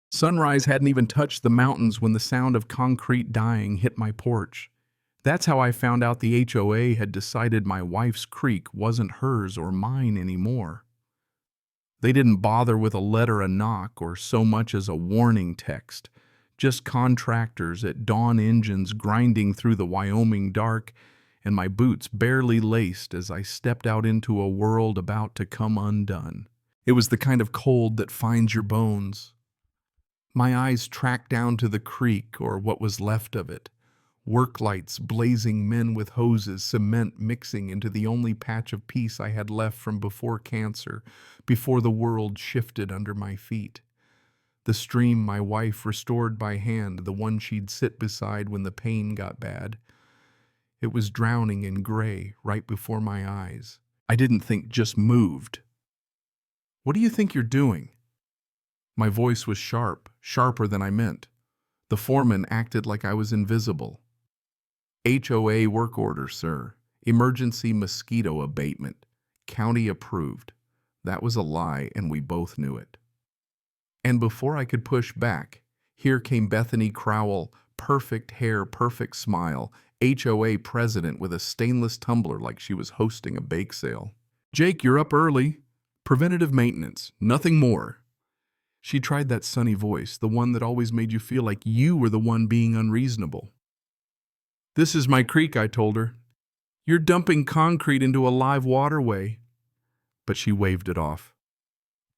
Sunrise hadn't even touched the mountains when the sound of concrete dying hit my porch. That's how I found out the HOA had decided my wife's creek wasn't hers or mine anymore. They didn't bother with a letter, a knock, or so much as a warning text. Just contractors at dawn engines grinding through the Wyoming dark, and my boots barely laced as I stepped out into a world about to come undone. It was the kind of cold that finds your bones. My eyes tracked down to the creek, or what was left of it. Work lights, blazing men with hoses, cement mixing into the only patch of peace I had left from before cancer, before the world shifted under my feet. The stream my wife restored by hand, the one she'd sit beside when the pain got bad. It was drowning in gray right before my eyes. I didn't think, just moved. "What do you think you're doing?" My voice was sharp, sharper than I meant. The foreman acted like I was invisible. "HOA work order, sir. Emergency mosquito abatement. County approved." That was a lie, and we both knew it. And before I could push back, here came Bethany Crowell, perfect hair, perfect smile, HOA president with a stainless tumbler like she was hosting a bake sale. "Jake, you're up early. Preventative maintenance, nothing more." She tried that sunny voice, the one that always made you feel like you were the one being unreasonable. "This is my creek," I told her. "You're dumping concrete into a live waterway." But she waved it off.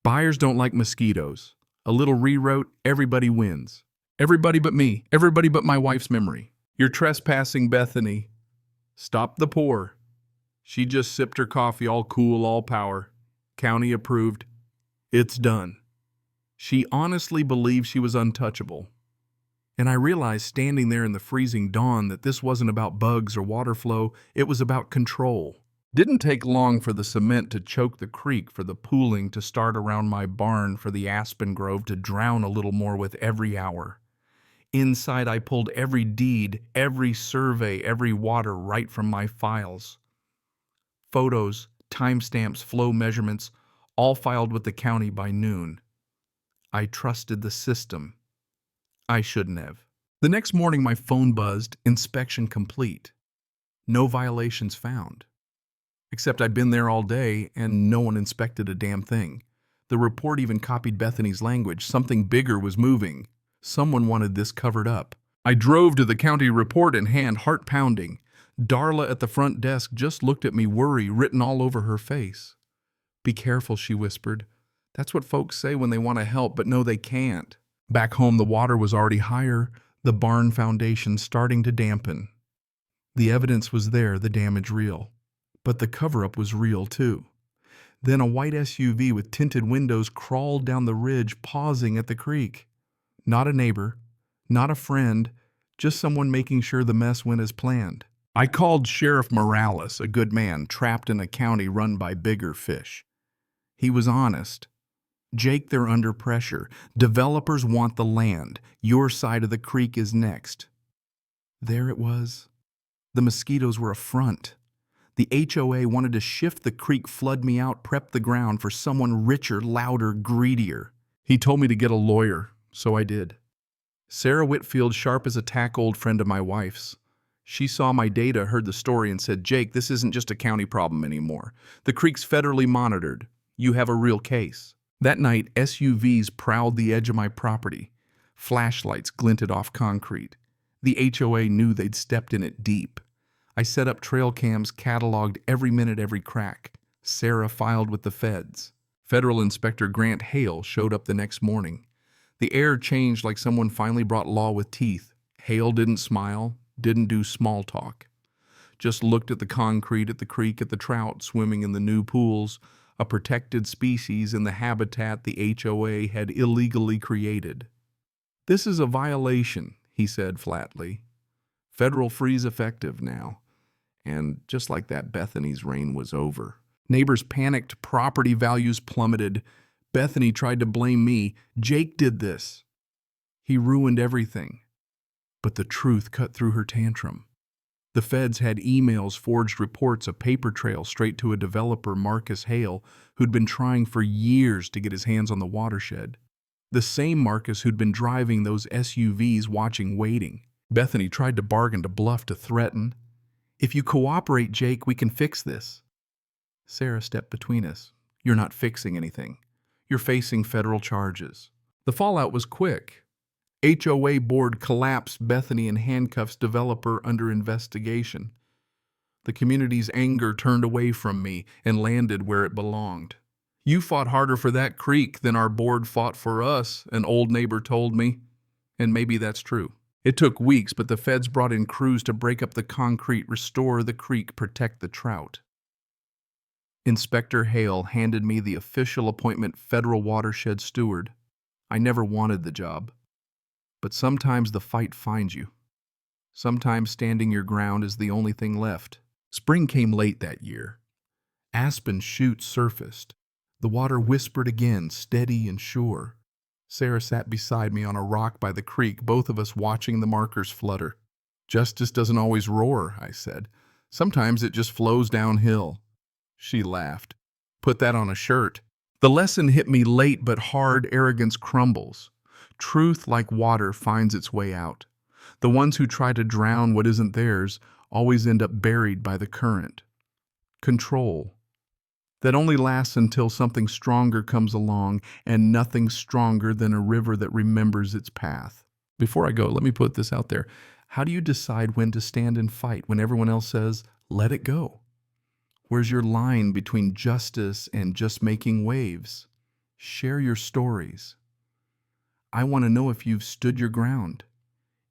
"Buyers don't like mosquitoes. A little rewrote, everybody wins. Everybody but me. Everybody but my wife's memory. You're trespassing, Bethany." "Stop the pour." She just sipped her coffee, all cool, all power. "County approved. It's done." She honestly believed she was untouchable. And I realized standing there in the freezing dawn that this wasn't about bugs or water flow, it was about control. Didn't take long for the cement to choke the creek, for the pooling to start around my barn, for the aspen grove to drown a little more with every hour. Inside, I pulled every deed, every survey, every water right from my files. Photos, timestamps, flow measurements, all filed with the county by noon. I trusted the system. I shouldn't have. The next morning, my phone buzzed, inspection complete. No violations found. Except I'd been there all day and no one inspected a damn thing. The report even copied Bethany's language. Something bigger was moving. Someone wanted this covered up. I drove to the county report in hand, heart pounding. Darla at the front desk just looked at me, worry written all over her face. "Be careful," she whispered. "That's what folks say when they want to help, but no, they can't." Back home, the water was already higher, the barn foundation starting to dampen. The evidence was there, the damage real. But the cover-up was real, too. Then a white SUV with tinted windows crawled down the ridge, pausing at the creek. Not a neighbor, not a friend, just someone making sure the mess went as planned. I called Sheriff Morales, a good man, trapped in a county run by bigger fish. He was honest. "Jake, they're under pressure. Developers want the land. Your side of the creek is next." There it was. The mosquitoes were a front. The HOA wanted to shift the creek, flood me out, prep the ground for someone richer, louder, greedier. He told me to get a lawyer, so I did. Sarah Whitfield, sharp as a tack, old friend of my wife's. She saw my data, heard the story, and said, "Jake, this isn't just a county problem anymore. The creek's federally monitored. You have a real case." That night, SUVs prowled the edge of my property. Flashlights glinted off concrete. The HOA knew they'd stepped in it deep. I set up trail cams, cataloged every minute, every crack. Sarah filed with the feds. Federal Inspector Grant Hale showed up the next morning. The air changed like someone finally brought law with teeth. Hale didn't smile, didn't do small talk. Just looked at the concrete, at the creek, at the trout swimming in the new pools, a protected species in the habitat the HOA had illegally created. "This is a violation," he said flatly. "Federal freeze effective now." And just like that, Bethany's reign was over. Neighbors panicked, property values plummeted. Bethany tried to blame me. "Jake did this. He ruined everything." But the truth cut through her tantrum. The feds had emails, forged reports, a paper trail straight to a developer, Marcus Hale, who'd been trying for years to get his hands on the watershed. The same Marcus who'd been driving those SUVs watching waiting. Bethany tried to bargain, to bluff, to threaten. "If you cooperate, Jake, we can fix this." Sarah stepped between us. "You're not fixing anything. You're facing federal charges." The fallout was quick. HOA board collapsed, Bethany in handcuffs, developer under investigation. The community's anger turned away from me and landed where it belonged. "You fought harder for that creek than our board fought for us," an old neighbor told me. And maybe that's true. It took weeks, but the feds brought in crews to break up the concrete, restore the creek, protect the trout. Inspector Hale handed me the official appointment, federal watershed steward. I never wanted the job. But sometimes the fight finds you. Sometimes standing your ground is the only thing left. Spring came late that year. Aspen shoots surfaced. The water whispered again, steady and sure. Sarah sat beside me on a rock by the creek, both of us watching the markers flutter. "Justice doesn't always roar," I said. "Sometimes it just flows downhill." She laughed. "Put that on a shirt." The lesson hit me late but hard. Arrogance crumbles. Truth, like water, finds its way out. The ones who try to drown what isn't theirs always end up buried by the current. Control. That only lasts until something stronger comes along, and nothing stronger than a river that remembers its path. Before I go, let me put this out there. How do you decide when to stand and fight when everyone else says, "Let it go"? Where's your line between justice and just making waves? Share your stories. I want to know if you've stood your ground,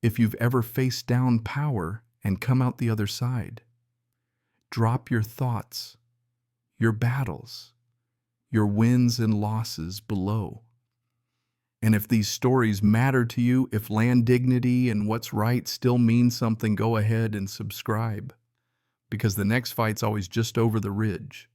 if you've ever faced down power and come out the other side. Drop your thoughts, your battles, your wins and losses below. And if these stories matter to you, if land dignity and what's right still mean something, go ahead and subscribe, because the next fight's always just over the ridge.